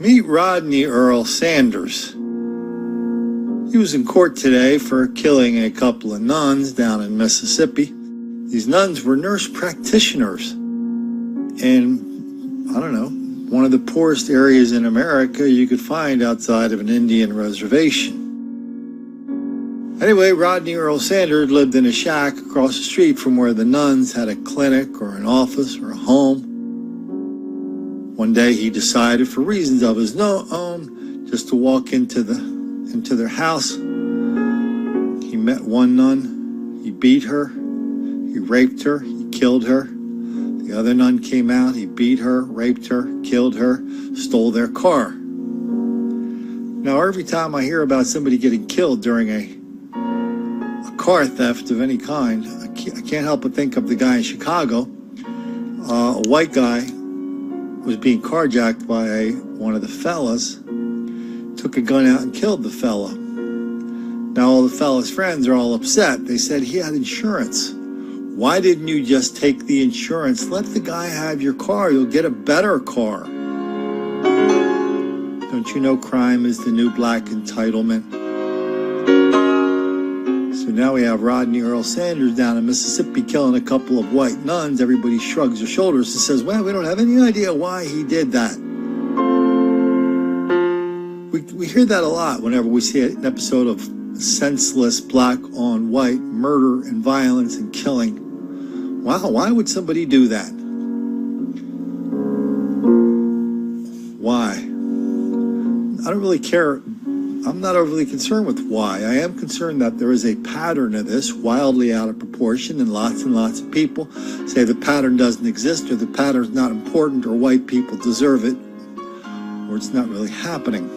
Meet Rodney Earl Sanders. He was in court today for killing a couple of nuns down in Mississippi. These nuns were nurse practitioners in, I don't know, one of the poorest areas in America you could find outside of an Indian reservation. Anyway, Rodney Earl Sanders lived in a shack across the street from where the nuns had a clinic or an office or a home. One day he decided, for reasons of his own, just to walk into their house. He met one nun, he beat her, he raped her, he killed her. The other nun came out, he beat her, raped her, killed her, stole their car. Now every time I hear about somebody getting killed during a car theft of any kind, I can't help but think of the guy in Chicago. A white guy was being carjacked by one of the fellas, took a gun out and killed the fella. Now all the fella's friends are all upset. They said he had insurance. Why didn't you just take the insurance? Let the guy have your car. You'll get a better car. Don't you know crime is the new black entitlement? So now we have Rodney Earl Sanders down in Mississippi killing a couple of white nuns. Everybody shrugs their shoulders and says, well, we don't have any idea why he did that. We hear that a lot whenever we see an episode of senseless black on white murder and violence and killing. Wow, why would somebody do that? Why? I don't really care. I'm not overly concerned with why. I am concerned that there is a pattern of this, wildly out of proportion, and lots of people say the pattern doesn't exist, or the pattern's not important, or white people deserve it, or it's not really happening.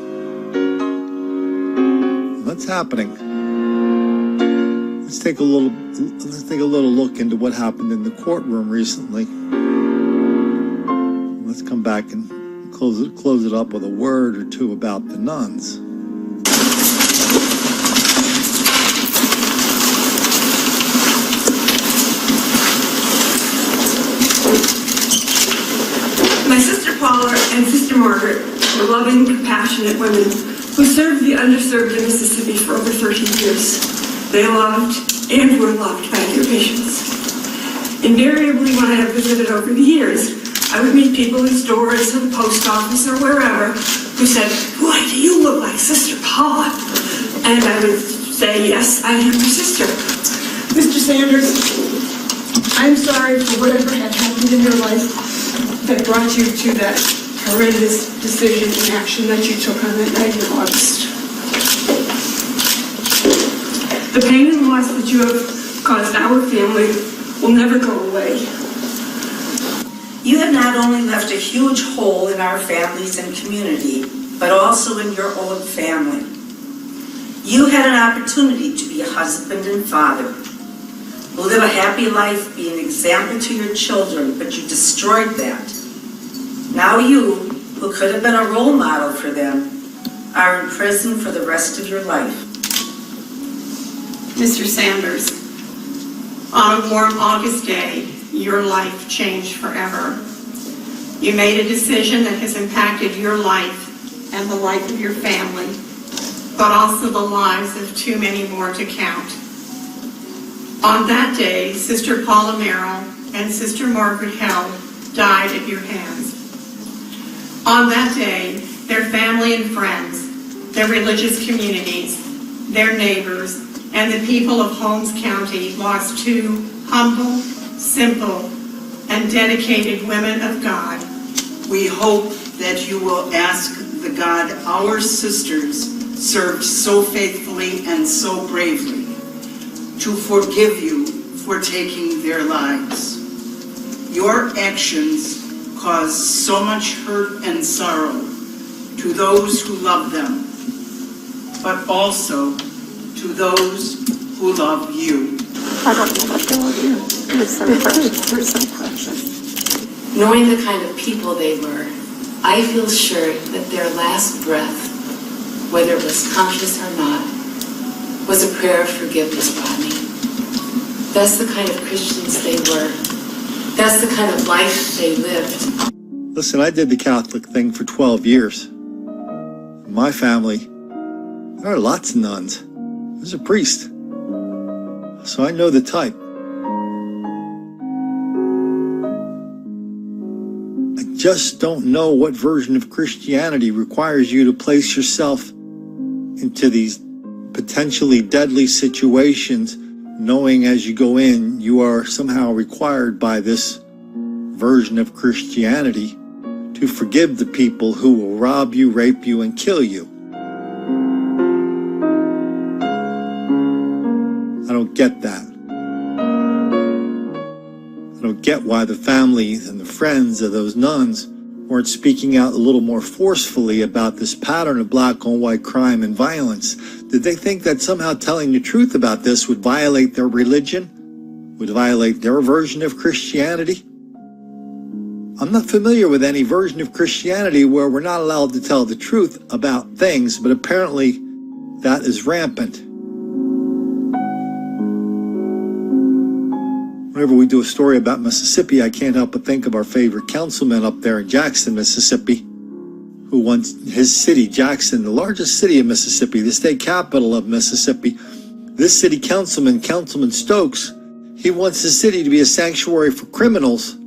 What's happening? Let's take a little look into what happened in the courtroom recently. Let's come back and close it up with a word or two about the nuns. My sister Paula and sister Margaret were loving, compassionate women who served the underserved in Mississippi for over 30 years. They loved and were loved by their patients. Invariably, when I have visited over the years, I would meet people in stores or the post office or wherever who said, boy, do you look like Sister Paula? And I would say, yes, I am your sister. Mr. Sanders, I'm sorry for whatever had happened in your life that brought you to that horrendous decision and action that you took on that night in August. The pain and loss that you have caused our family will never go away. You have not only left a huge hole in our families and community, but also in your own family. You had an opportunity to be a husband and father, live a happy life, be an example to your children, but you destroyed that. Now you, who could have been a role model for them, are in prison for the rest of your life. Mr. Sanders, on a warm August day, your life changed forever. You made a decision that has impacted your life and the life of your family, but also the lives of too many more to count. On that day, Sister Paula Merrill and Sister Margaret Held died at your hands. On that day, their family and friends, their religious communities, their neighbors, and the people of Holmes County lost two humble, simple, and dedicated women of God. We hope that you will ask the God our sisters served so faithfully and so bravely to forgive you for taking their lives. Your actions caused so much hurt and sorrow to those who love them, but also to those who love you. I don't know what they will do. They're so precious. Knowing the kind of people they were, I feel sure that their last breath, whether it was conscious or not, was a prayer of forgiveness, Rodney. That's the kind of Christians they were. That's the kind of life they lived. Listen, I did the Catholic thing for 12 years. my family, there are lots of nuns. There's a priest. So I know the type. I just don't know what version of Christianity requires you to place yourself into these potentially deadly situations, knowing as you go in, you are somehow required by this version of Christianity to forgive the people who will rob you, rape you, and kill you. I don't get that. I don't get why the families and the friends of those nuns weren't speaking out a little more forcefully about this pattern of black on white crime and violence. Did they think that somehow telling the truth about this would violate their religion? Would violate their version of Christianity? I'm not familiar with any version of Christianity where we're not allowed to tell the truth about things, but apparently that is rampant. Whenever we do a story about Mississippi, I can't help but think of our favorite councilman up there in Jackson, Mississippi, who wants his city, Jackson, the largest city in Mississippi, the state capital of Mississippi. This city councilman, Councilman Stokes, he wants the city to be a sanctuary for criminals.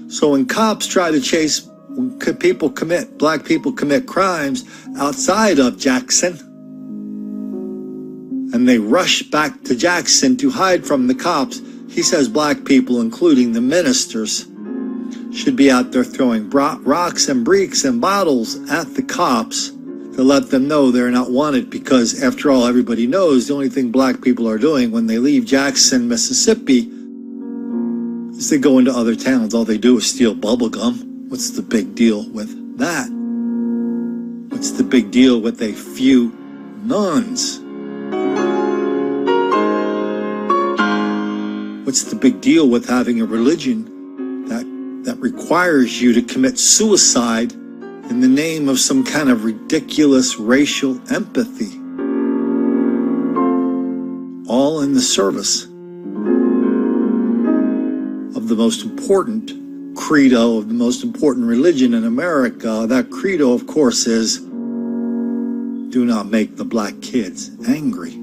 So when cops try to chase black people commit crimes outside of Jackson, and they rush back to Jackson to hide from the cops, he says black people, including the ministers, should be out there throwing rocks and bricks and bottles at the cops to let them know they're not wanted, because after all, everybody knows the only thing black people are doing when they leave Jackson, Mississippi, is they go into other towns. All they do is steal bubble gum. What's the big deal with that? What's the big deal with a few nuns? What's the big deal with having a religion that requires you to commit suicide in the name of some kind of ridiculous racial empathy? All in the service of the most important credo, of the most important religion in America. That credo, of course, is do not make the black kids angry.